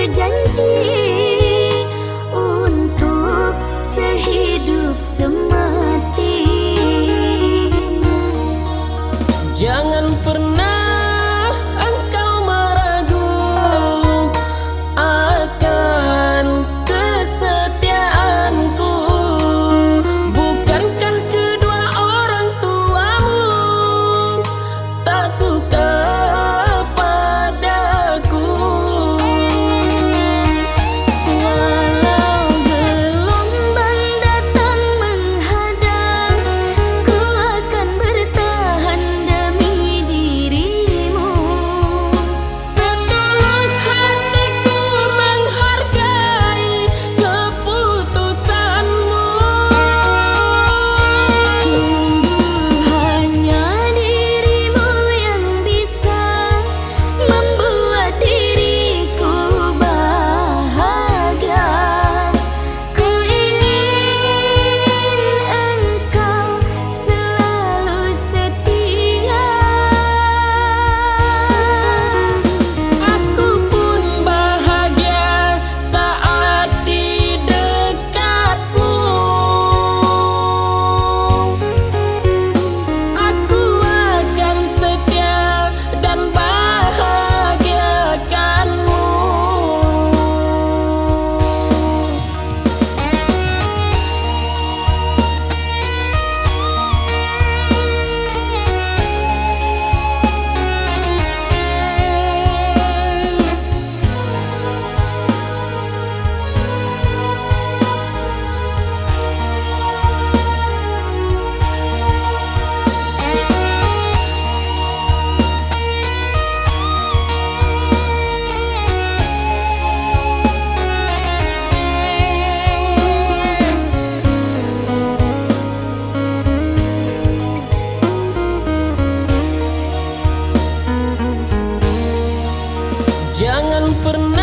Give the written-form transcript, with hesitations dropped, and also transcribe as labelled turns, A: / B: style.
A: berjanji untuk sehidup semati.
B: Jangan pernah engkau meragu akan kesetiaanku. Bukankah kedua orang tuamu tak suka padaku?
A: Walau gelombang datang menghadang, ku akan bertahan demi dirimu.
B: Setulus hatiku menghargai keputusanmu.
A: Sungguh hanya dirimu yang bisa membuat diriku bahagia. Ku ingin engkau selalu setia.
B: Aku pun bahagia saat di dekatmu. Aku akan setia dan bahagiakanmu. Jangan pernah